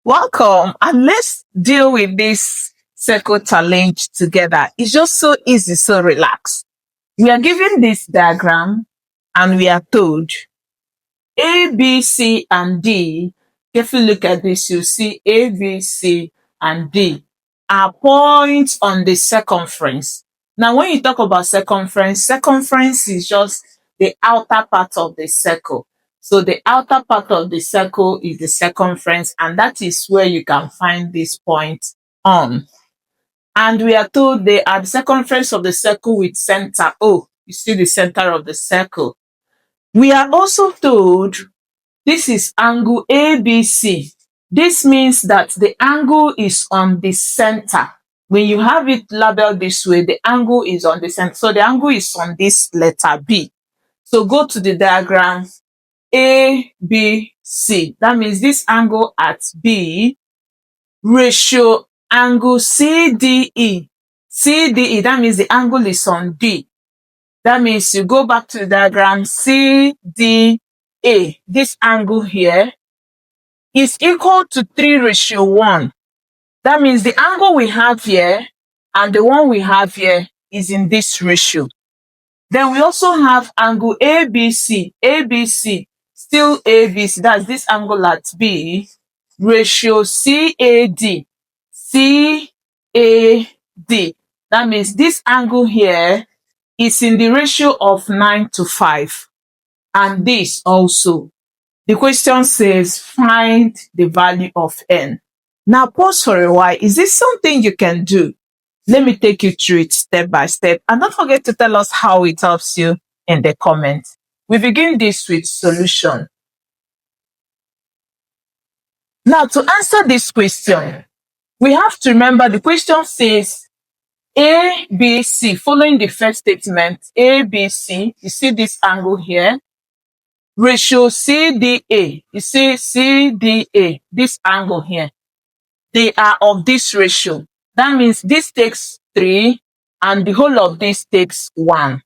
Welcome, and let's deal with this circle challenge together. It's just so easy, so relax. We are given this diagram and we are told A, B, C, and D. If you look at this, you see A, B, C, and D are points on the circumference. Now, when you talk about circumference is just the outer part of the circle. So the outer part of the circle is the circumference, and that is where you can find this point on. And we are told they are the circumference of the circle with center O. You see the center of the circle. We are also told this is angle ABC. This means that the angle is on the center. When you have it labeled this way, the angle is on the center. So the angle is on this letter B. So go to the diagram ABC. That means this angle at B ratio angle CDE. CDE, that means the angle is on D. That means you go back to the diagram CDE. This angle here is equal to 3:1. That means the angle we have here and the one we have here is in this ratio. Then we also have angle ABC. ABC, still ABC, that's this angle at B, ratio CAD. CAD. That means this angle here is in the ratio of 9:5. And this also. The question says find the value of n. Now pause for a while. Is this something you can do? Let me take you through it step by step. And don't forget to tell us how it helps you in the comments. We begin this with solution. Now to answer this question, we have to remember the question says ABC, following the first statement, ABC, you see this angle here, ratio CDA, you see CDA, this angle here, they are of this ratio. That means this takes 3 and the whole of this takes 1.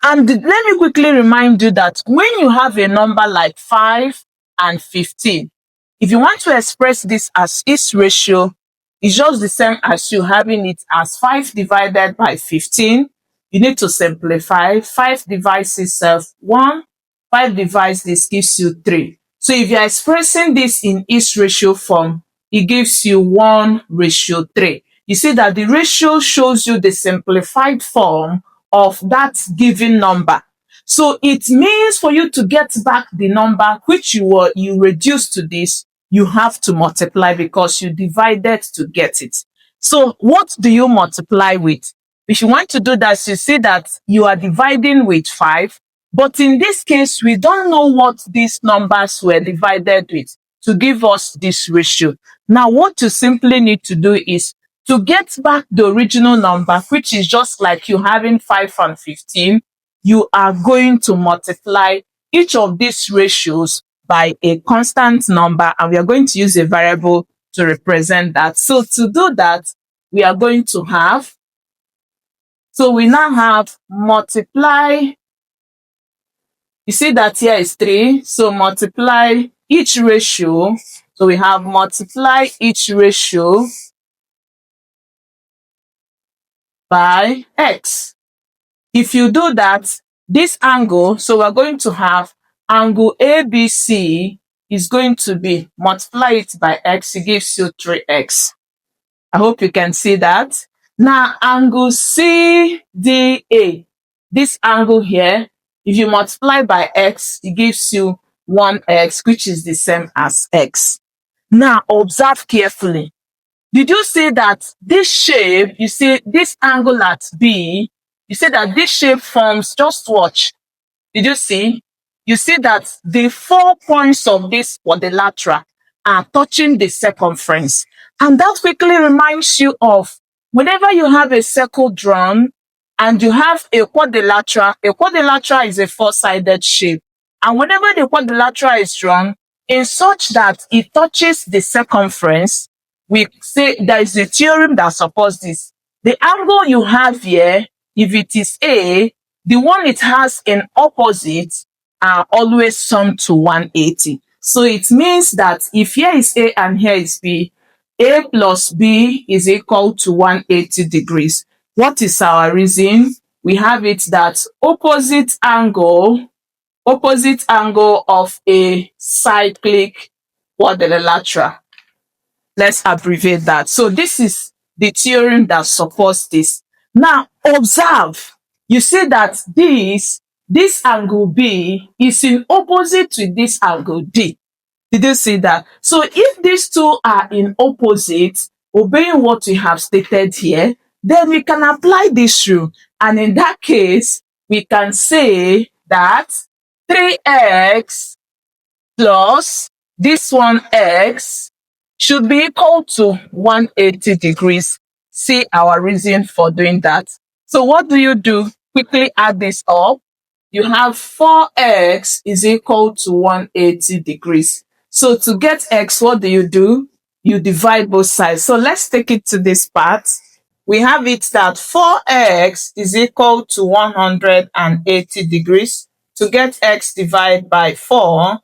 And let me quickly remind you that when you have a number like 5 and 15, if you want to express this as its ratio, it's just the same as you having it as 5 divided by 15. You need to simplify. 5 divides itself 1. 5 divides this gives you 3. So if you're expressing this in its ratio form, it gives you 1:3. You see that the ratio shows you the simplified form of that given number. So it means for you to get back the number which you reduced to this, you have to multiply because you divided to get it. So what do you multiply with? If you want to do that, you see that you are dividing with 5. But in this case, we don't know what these numbers were divided with to give us this ratio. Now, what you simply need to do is to get back the original number, which is just like you having 5 and 15, you are going to multiply each of these ratios by a constant number, and we are going to use a variable to represent that. So to do that, we are going to have, so we now have multiply, you see that here is 3, so multiply each ratio. So we have multiply each ratio by x. If you do that, this angle, so we're going to have angle ABC is going to be multiply it by x, it gives you 3x. I hope you can see that. Now angle CDA, this angle here, if you multiply by x, it gives you 1x, which is the same as x. Now observe carefully. Did you see that this shape, you see this angle at B, you see that this shape forms, just watch. Did you see? You see that the 4 points of this quadrilateral are touching the circumference. And that quickly reminds you of whenever you have a circle drawn and you have a quadrilateral is a 4-sided shape. And whenever the quadrilateral is drawn, in such that it touches the circumference, we say there is a theorem that supports this. The angle you have here, if it is A, the one it has in opposite are always summed to 180. So it means that if here is A and here is B, A plus B is equal to 180 degrees. What is our reason? We have it that opposite angle of a cyclic quadrilateral. Let's abbreviate that. So this is the theorem that supports this. Now observe, you see that this angle B is in opposite to this angle D. Did you see that? So if these two are in opposite, obeying what we have stated here, then we can apply this rule. And in that case, we can say that 3x plus this one x should be equal to 180 degrees. See our reason for doing that. So what do? Quickly add this up. You have 4x is equal to 180 degrees. So to get x, what do? You divide both sides. So let's take it to this part. We have it that 4x is equal to 180 degrees. To get x, divide by 4.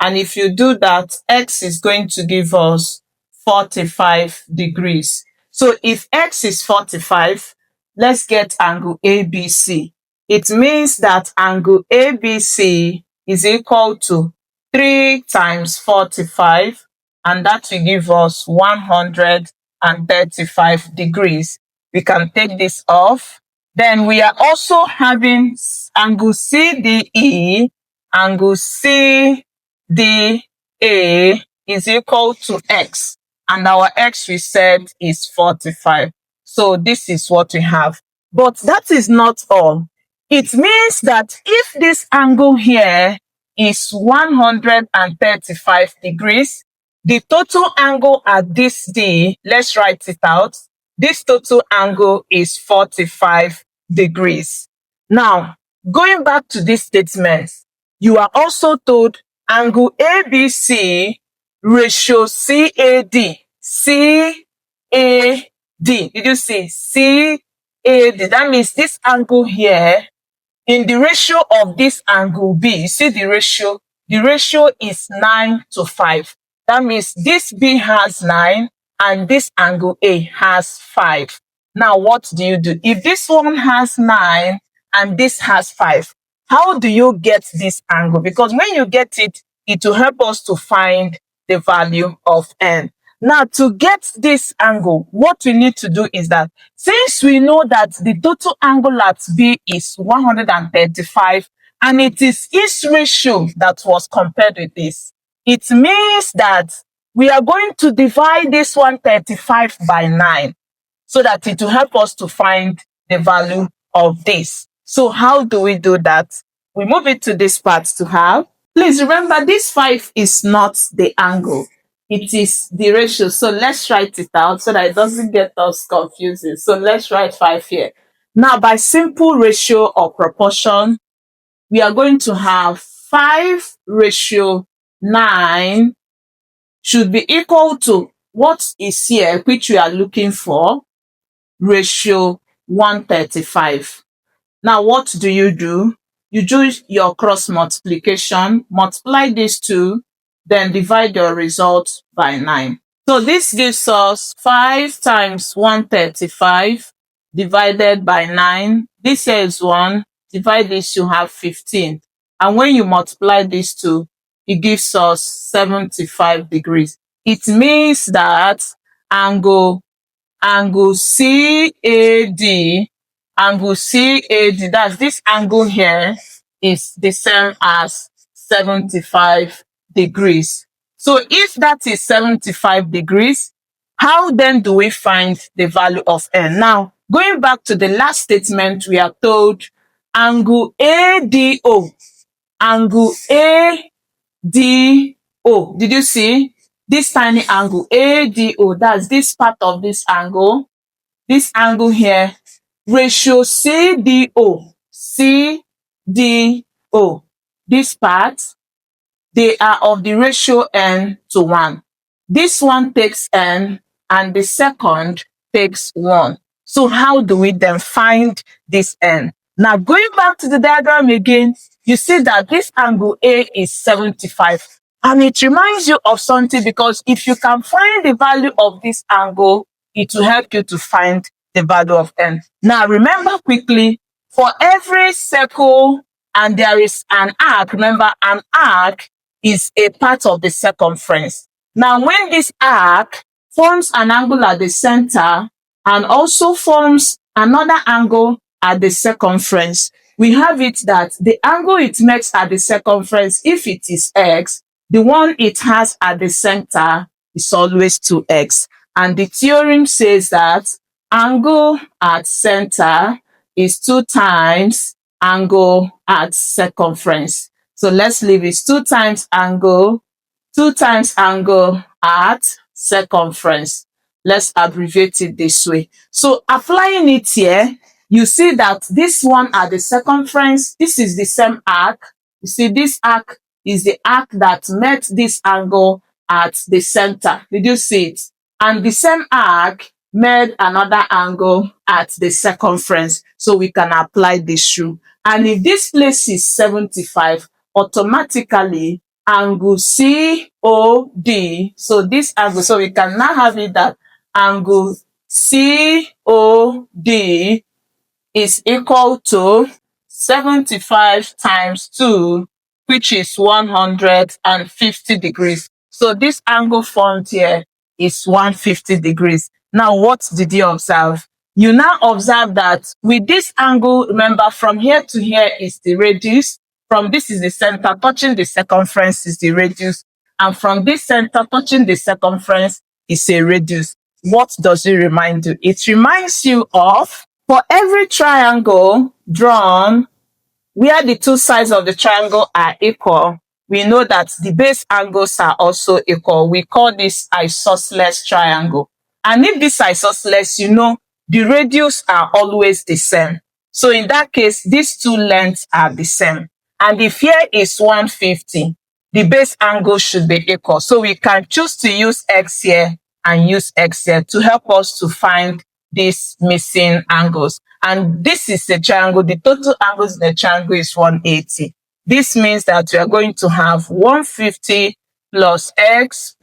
And if you do that, x is going to give us 45 degrees. So if x is 45, let's get angle ABC. It means that angle ABC is equal to 3 times 45, and that will give us 135 degrees. We can take this off. Then we are also having angle CDE. Angle CDA is equal to x, and our x we said is 45. So this is what we have. But that is not all. It means that if this angle here is 135 degrees, the total angle at this D, let's write it out. This total angle is 45 degrees. Now, going back to this statement, you are also told angle ABC ratio CAD. CAD. Did you see? CAD. That means this angle here in the ratio of this angle B. You see the ratio? The ratio is 9 to 5. That means this B has 9 and this angle A has 5. Now what do? If this one has 9 and this has 5, how do you get this angle? Because when you get it, it will help us to find the value of n. Now, to get this angle, what we need to do is that since we know that the total angle at B is 135 and it is its ratio that was compared with this, it means that we are going to divide this 135 by 9 so that it will help us to find the value of this. So how do we do that? We move it to this part to have. Please remember, this 5 is not the angle. It is the ratio. So let's write it out so that it doesn't get us confusing. So let's write 5 here. Now, by simple ratio or proportion, we are going to have 5 ratio 9 should be equal to what is here, which we are looking for, ratio 135. Now, what do? You do your cross multiplication, multiply these two, then divide your result by 9. So this gives us 5 times 135 divided by 9. This here is 1. Divide this, you have 15. And when you multiply these two, it gives us 75 degrees. It means that angle CAD, that's this angle here, is the same as 75 degrees. So if that is 75 degrees, how then do we find the value of n? Now, going back to the last statement, we are told angle ADO. Angle ADO. Did you see? This tiny angle ADO, that's this part of this angle. This angle here, ratio CDO. This part, they are of the ratio n to 1. This one takes n and the second takes 1. So how do we then find this n? Now, going back to the diagram again, you see that this angle A is 75 And it reminds you of something, because if you can find the value of this angle, it will help you to find the value of n. Now, remember quickly, for every circle and there is an arc, remember an arc is a part of the circumference. Now, when this arc forms an angle at the center and also forms another angle at the circumference, we have it that the angle it makes at the circumference, if it is x, the one it has at the center is always 2x. And the theorem says that angle at center is 2 times angle at circumference. So let's leave it 2 times angle at circumference. Let's abbreviate it this way. So applying it here, you see that this one at the circumference, this is the same arc. You see, this arc is the arc that met this angle at the center. Did you see it? And the same arc made another angle at the circumference. So we can apply this rule. And if this place is 75, automatically angle COD, so this angle, so we can now have it that angle COD is equal to 75 times 2, which is 150 degrees. So this angle formed here is 150 degrees. Now, what did you observe? You now observe that with this angle, remember, from here to here is the radius. From this is the center, touching the circumference is the radius. And from this center, touching the circumference is a radius. What does it remind you? It reminds you of, for every triangle drawn where the two sides of the triangle are equal, we know that the base angles are also equal. We call this isosceles triangle. And if this isosceles, you know, the radius are always the same. So in that case, these two lengths are the same. And if here is 150, the base angle should be equal. So we can choose to use x here and use x here to help us to find these missing angles. And this is a triangle. The total angles in the triangle is 180. This means that we are going to have 150 plus x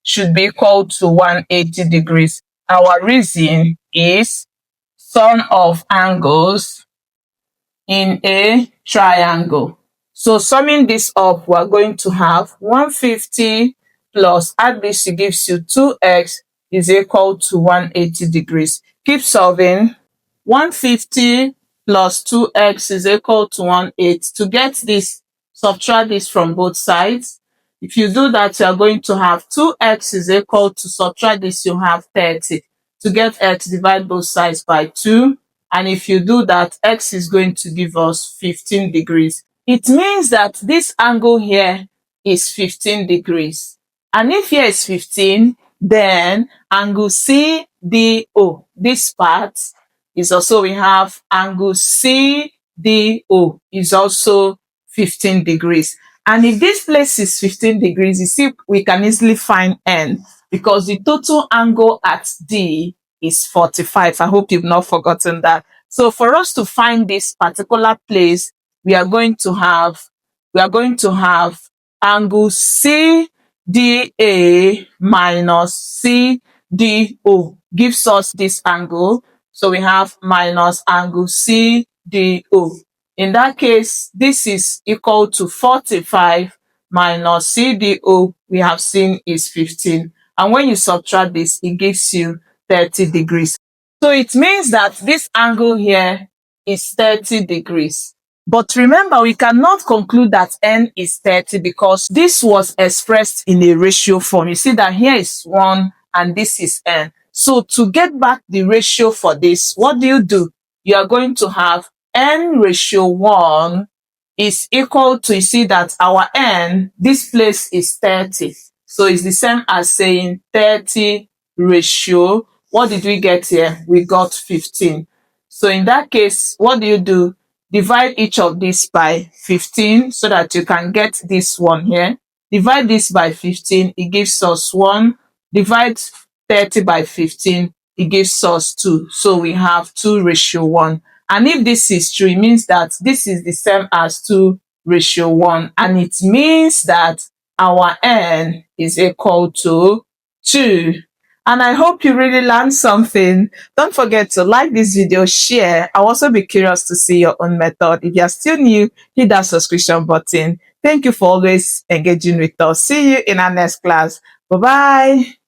should be equal to 180 degrees. Our reason is sum of angles in a triangle. So summing this up, we're going to have 150 plus, add this, it gives you 2x is equal to 180 degrees. Keep solving. 150 plus 2x is equal to 180. To get this, subtract this from both sides. If you do that, you are going to have 2x is equal to, subtract this, you have 30. To get x, divide both sides by 2. And if you do that, x is going to give us 15 degrees. It means that this angle here is 15 degrees. And if here is 15, then angle CDO, this part is also, we have angle CDO is also 15 degrees. And if this place is 15 degrees, you see, we can easily find n, because the total angle at D is 45. I hope you've not forgotten that. So for us to find this particular place, we are going to have angle CDA minus CDO gives us this angle. So we have minus angle CDO. In that case, this is equal to 45 minus CDO we have seen is 15. And when you subtract this, it gives you 30 degrees. So it means that this angle here is 30 degrees. But remember, we cannot conclude that n is 30 because this was expressed in a ratio form. You see that here is 1 and this is n. So to get back the ratio for this, what do? You are going to have n ratio 1 is equal to, you see that our n, this place is 30. So it's the same as saying 30 ratio. What did we get here? We got 15. So in that case, what do? Divide each of these by 15 so that you can get this one here. Divide this by 15, it gives us 1. Divide 30 by 15, it gives us 2. So we have 2 ratio 1. And if this is true, it means that this is the same as 2 ratio 1. And it means that our n is equal to 2. And I hope you really learned something. Don't forget to like this video, share. I'll also be curious to see your own method. If you are still new, hit that subscription button. Thank you for always engaging with us. See you in our next class. Bye-bye.